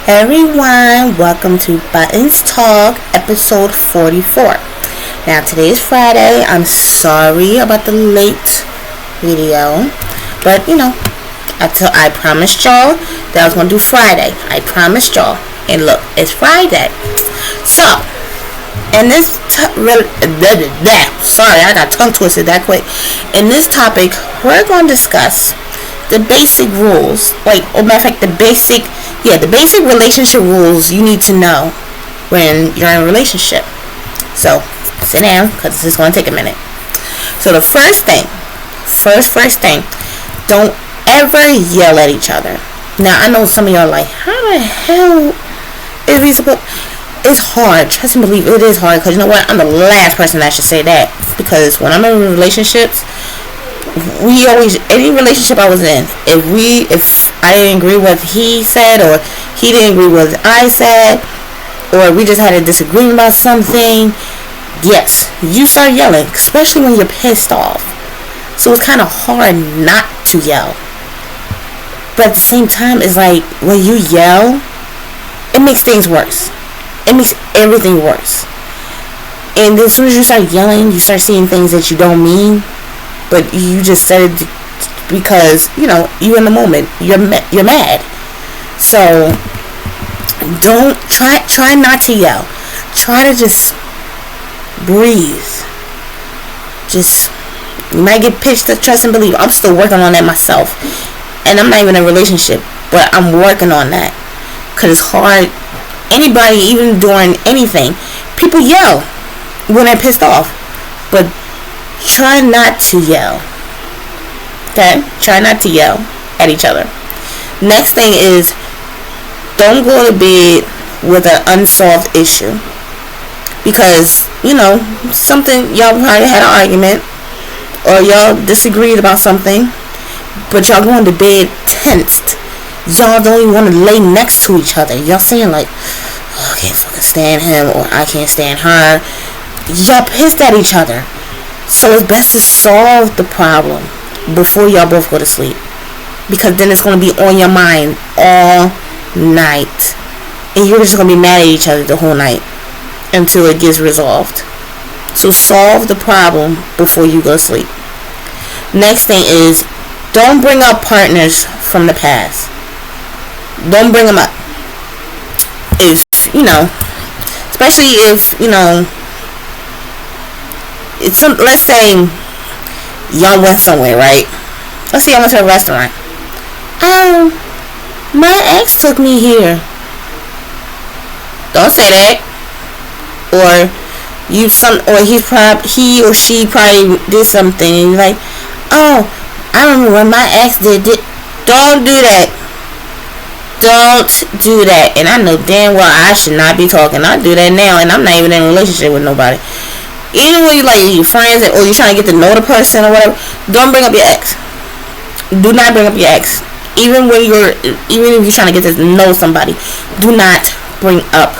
Hey everyone, welcome to Buttons Talk, episode 44. Now today is Friday. I'm sorry about the late video, but I promised y'all that I was going to do Friday. I promised y'all, and look, it's Friday. So, in this sorry, I got tongue twisted that quick. In this topic, we're going to discuss the basic rules, the basic relationship rules you need to know when you're in a relationship. So, sit down, because this is going to take a minute. So, the first thing, don't ever yell at each other. Now, I know some of y'all are like, how the hell is we supposed... It's hard. Trust and believe, it is hard, because you know what? I'm the last person that should say that, because when I'm in relationships, any relationship I was in, if I didn't agree with what he said, or he didn't agree with what I said, or we just had a disagreement about something, yes, you start yelling, especially when you're pissed off. So it's kind of hard not to yell. But at the same time, it's like, when you yell, it makes things worse. It makes everything worse. And as soon as you start yelling, you start seeing things that you don't mean, but you just said it because, you're in the moment. You're mad. So, don't try not to yell. Try to just breathe. You might get pitched, trust and believe. I'm still working on that myself. And I'm not even in a relationship, but I'm working on that. Because it's hard. Anybody, even doing anything, people yell when they're pissed off. But try not to yell. Okay? Try not to yell at each other. Next thing is, don't go to bed with an unsolved issue. Because, something, y'all probably had an argument, or y'all disagreed about something, but y'all going to bed tensed. Y'all don't even want to lay next to each other. Y'all saying like, oh, I can't fucking stand him, or I can't stand her. Y'all pissed at each other. So it's best to solve the problem before y'all both go to sleep, because then it's going to be on your mind all night, and you're just going to be mad at each other the whole night until it gets resolved. So solve the problem before you go to sleep. Next thing is, don't bring up partners from the past. Don't bring them up. Especially if, let's say y'all went somewhere, right? Let's say y'all went to a restaurant. Oh, my ex took me here. Don't say that. Or he or she probably did something, and you're like, oh, I remember when my ex did. Don't do that. Don't do that. And I know damn well I should not be talking. I do that now, and I'm not even in a relationship with nobody. Even when you're friends, or you're trying to get to know the person or whatever, don't bring up your ex. Do not bring up your ex. Even if you're trying to get to know somebody, do not bring up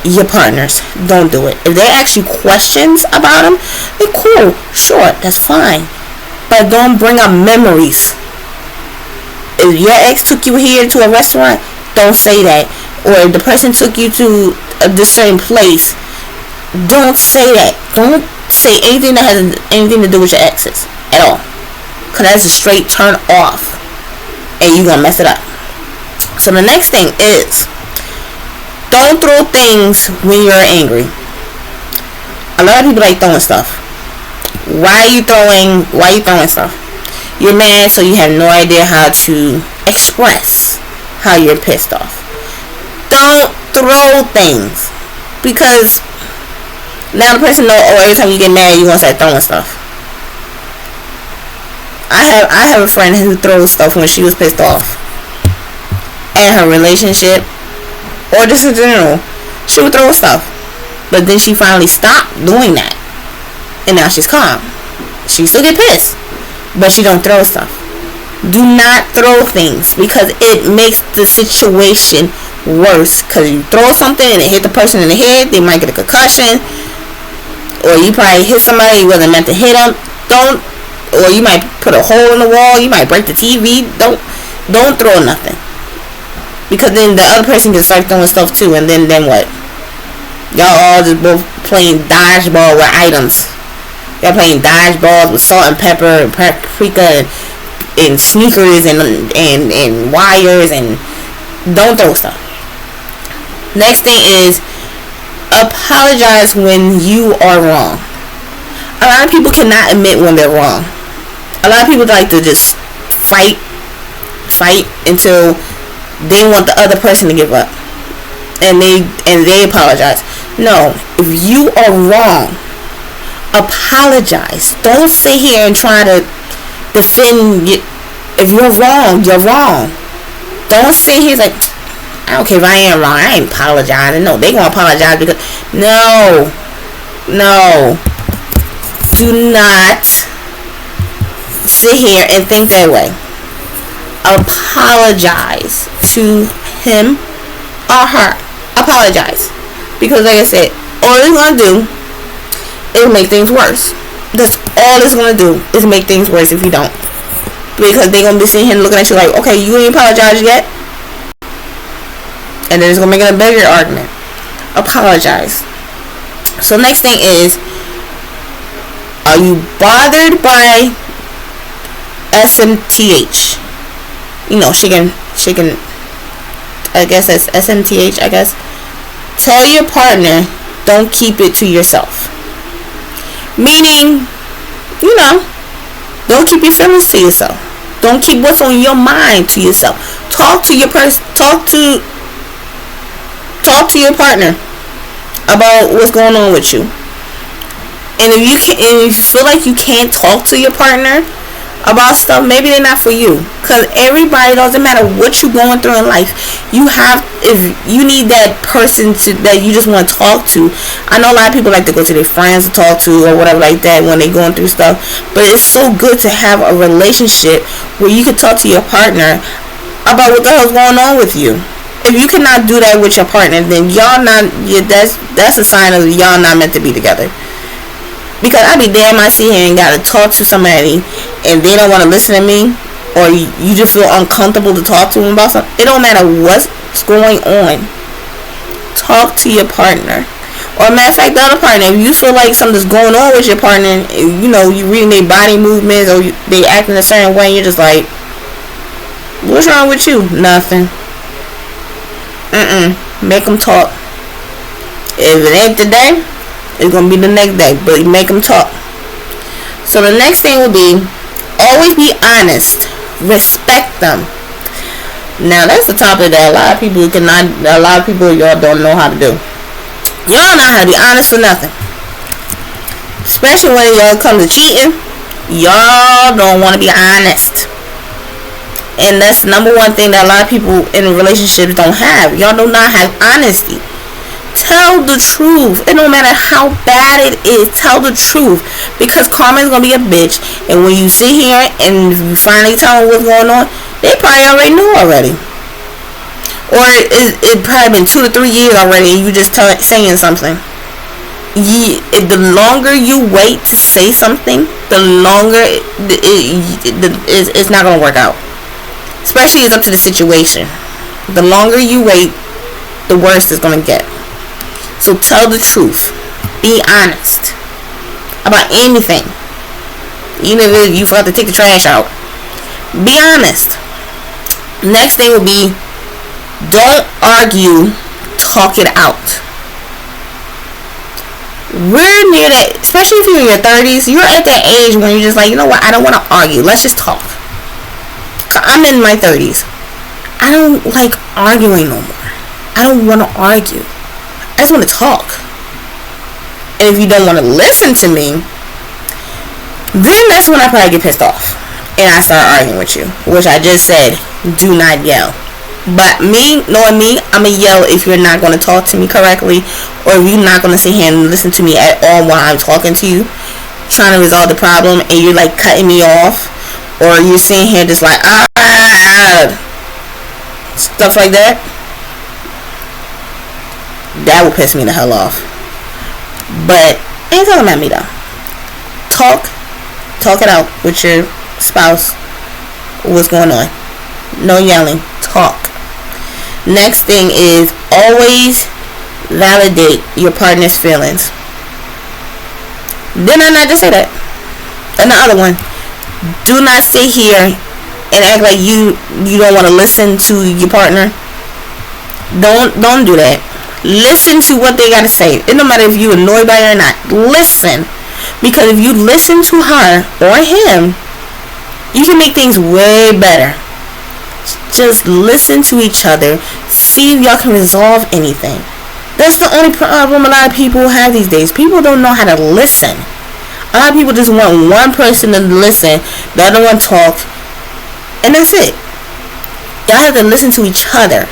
your partners. Don't do it. If they ask you questions about them, they're cool, sure, that's fine, but don't bring up memories. If your ex took you here to a restaurant, don't say that. Or if the person took you to this certain place, don't say that. Don't say anything that has anything to do with your exes at all, because that's a straight turn off, and you're gonna mess it up. So the next thing is, don't throw things when you're angry. A lot of people like throwing stuff. Why are you throwing stuff? You're mad, so you have no idea how to express how you're pissed off. Don't throw things, because now the person knows, every time you get mad, you're going to start throwing stuff. I have a friend who throws stuff when she was pissed off. In her relationship, or just in general, she would throw stuff. But then she finally stopped doing that, and now she's calm. She still get pissed, but she don't throw stuff. Do not throw things, because it makes the situation worse. Because you throw something and it hit the person in the head, they might get a concussion, or you probably hit somebody you wasn't meant to hit them. Or you might put a hole in the wall, you might break the TV. Don't throw nothing. because then the other person can start throwing stuff too, and then what? Y'all all just both playing dodgeball with items. Y'all playing dodgeball with salt and pepper and paprika and sneakers and wires, and don't throw stuff. Next thing is apologize when you are wrong. A lot of people cannot admit when they're wrong. A lot of people like to just fight until they want the other person to give up, and they apologize. No, if you are wrong, apologize. Don't sit here and try to defend it. If you're wrong, you're wrong. Don't sit here like, I don't care if I am wrong, I ain't apologizing. No, they gonna apologize because no, do not sit here and think that way. Apologize to him or her. Apologize, because like I said, all it's gonna do is make things worse. That's all it's gonna do, is make things worse if you don't, because they're gonna be sitting here looking at you like, okay, you ain't apologized yet, and then it's gonna make it a bigger argument. Apologize. So next thing is, are you bothered by SMTH? You know, she can, I guess that's SMTH, I guess. Tell your partner, don't keep it to yourself. Meaning, you know, don't keep your feelings to yourself. Don't keep what's on your mind to yourself. Talk to your talk to your partner about what's going on with you. And if you feel like you can't talk to your partner about stuff, maybe they're not for you. Because everybody, doesn't matter what you're going through in life, if you need that person that you just want to talk to. I know a lot of people like to go to their friends to talk to or whatever like that when they're going through stuff, but it's so good to have a relationship where you can talk to your partner about what the hell's going on with you. If you cannot do that with your partner, then that's a sign of y'all not meant to be together. Because I be damn, I sit here and gotta talk to somebody and they don't want to listen to me, or you just feel uncomfortable to talk to them about something. It don't matter what's going on. Talk to your partner. Or matter of fact, the other partner, if you feel like something's going on with your partner, you know, you reading their body movements or they acting a certain way, you're just like, what's wrong with you? Nothing. Make them talk. If it ain't today, it's gonna be the next day, but you make them talk. So the next thing will be, always be honest. Respect them. Now that's the topic that a lot of people y'all don't know how to do. Y'all don't know how to be honest for nothing. Especially when y'all come to cheating, y'all don't want to be honest. And that's number one thing that a lot of people in relationships don't have. Y'all do not have honesty. Tell the truth. It don't matter how bad it is. Tell the truth, because karma is gonna be a bitch. And when you sit here and you finally tell them what's going on, they probably already knew already. Or it probably been 2 to 3 years already, and you just saying something. The longer you wait to say something, the longer it's not gonna work out. Especially it's up to the situation. The longer you wait, the worse it's gonna get. So tell the truth. Be honest about anything. Even if you forgot to take the trash out. Be honest. Next thing will be, don't argue, talk it out. We're near that, especially if you're in your 30s, you're at that age when you're just like, you know what, I don't want to argue. Let's just talk. I'm in my 30s. I don't like arguing no more. I don't want to argue. I just want to talk. And if you don't want to listen to me, then that's when I probably get pissed off and I start arguing with you, which I just said, do not yell. But knowing me, I'm gonna yell if you're not gonna talk to me correctly, or if you're not gonna sit here and listen to me at all while I'm talking to you, trying to resolve the problem, and you're like cutting me off, or you're sitting here just like stuff like that. That will piss me the hell off. But ain't talking about me though. Talk it out with your spouse. What's going on? No yelling. Talk. Next thing is always validate your partner's feelings. Did I not just say that? And the other one, do not sit here and act like you don't want to listen to your partner. Don't do that. Listen to what they gotta say. It don't matter if you annoyed by it or not. Listen, because if you listen to her or him, you can make things way better. Just listen to each other. See if y'all can resolve anything. That's the only problem a lot of people have these days. People don't know how to listen. A lot of people just want one person to listen, the other one talk, and that's it. Y'all have to listen to each other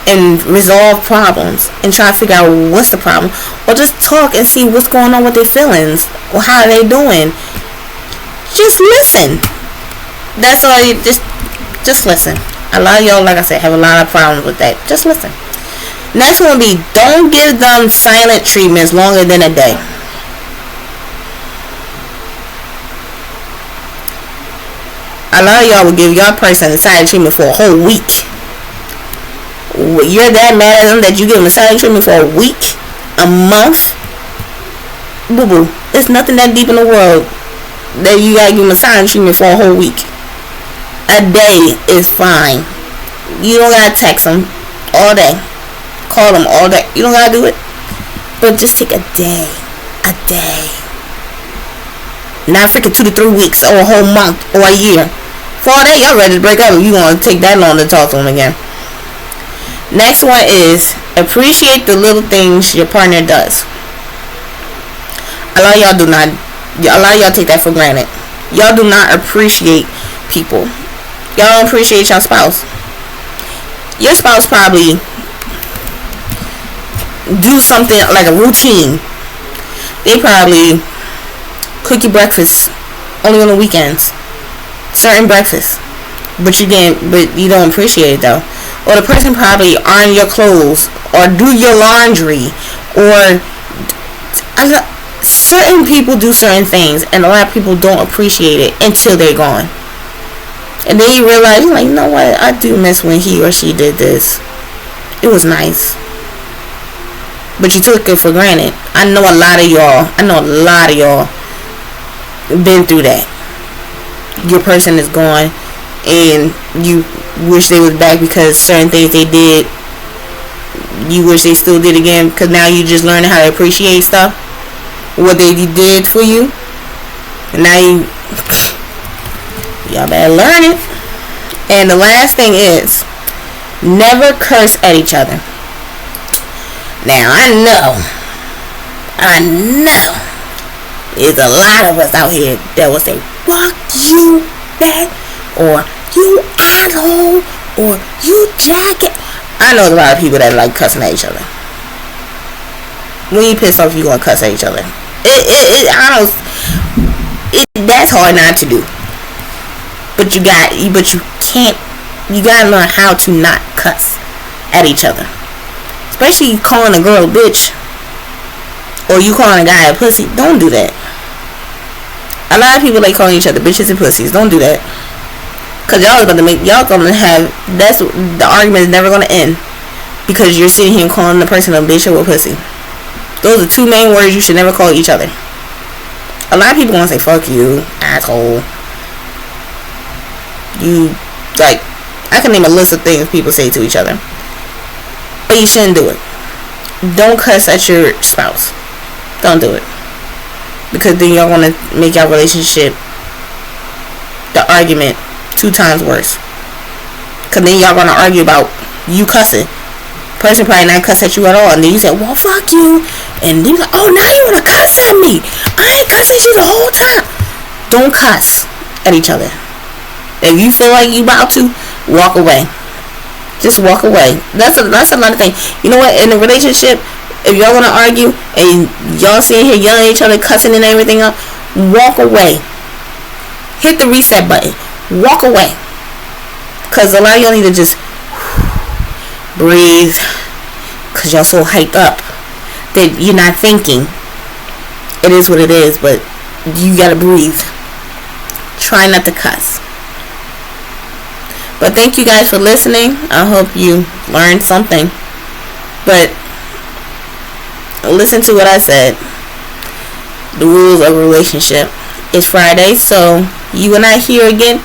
and resolve problems and try to figure out what's the problem, or just talk and see what's going on with their feelings or how are they doing. Just listen. That's all. You just listen. A lot of y'all, like I said, have a lot of problems with that. Just listen. Next one will be, don't give them silent treatments longer than a day. A lot of y'all will give your person silent treatment for a whole week. You're that mad at them that you give them silent treatment for a week, a month? Boo boo. It's nothing that deep in the world that you gotta give them silent treatment for a whole week. A day is fine. You don't gotta text them all day. Call them all day. You don't gotta do it. But just take a day. A day. Not freaking 2 to 3 weeks or a whole month or a year. For all that, y'all ready to break up if you want to take that long to talk to them again. Next one is appreciate the little things your partner does. A lot of y'all take that for granted. Y'all do not appreciate people. Y'all don't appreciate your spouse. Your spouse probably do something like a routine. They probably cook your breakfast only on the weekends. Certain breakfast. But you don't appreciate it though. Or the person probably iron your clothes or do your laundry, or certain people do certain things and a lot of people don't appreciate it until they're gone. And then you realize, you're like, you know what, I do miss when he or she did this. It was nice. But you took it for granted. I know a lot of y'all been through that. Your person is gone and you wish they was back because certain things they did, you wish they still did again, because now you just learning how to appreciate stuff, what they did for you. And now y'all better learn it. And the last thing is, never curse at each other. Now I know there's a lot of us out here that will say, fuck you, back, or you asshole, or you jacket. I know a lot of people that like cussing at each other. When you piss off, you gonna cuss at each other. That's hard not to do. But you gotta learn how to not cuss at each other. Especially calling a girl a bitch, or you calling a guy a pussy. Don't do that. A lot of people like calling each other bitches and pussies. Don't do that. Cause the argument is never gonna end. Because you're sitting here calling the person a bitch or a pussy. Those are two main words you should never call each other. A lot of people want to say, fuck you, asshole. I can name a list of things people say to each other. But you shouldn't do it. Don't cuss at your spouse. Don't do it. Because then y'all want to make your relationship, the argument, 2 times worse. Because then y'all going to argue about you cussing. Person probably not cuss at you at all, and then you say, well, fuck you, and then you like, oh, now you want to cuss at me. I ain't cussing at you the whole time. Don't cuss at each other. If you feel like you about to, walk away. Just walk away. That's another thing. You know what, in a relationship, if y'all gonna argue and y'all sitting here yelling at each other, cussing and everything up, walk away. Hit the reset button. Walk away. Because a lot of y'all need to just breathe, because y'all so hyped up that you're not thinking. It is what it is, but you gotta breathe. Try not to cuss. But thank you guys for listening. I hope you learned something. But listen to what I said. The rules of a relationship. It's Friday, so you and I here again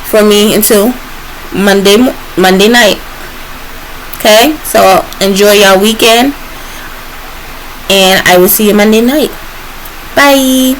for me until Monday night. Okay, so enjoy your weekend, and I will see you Monday night. Bye.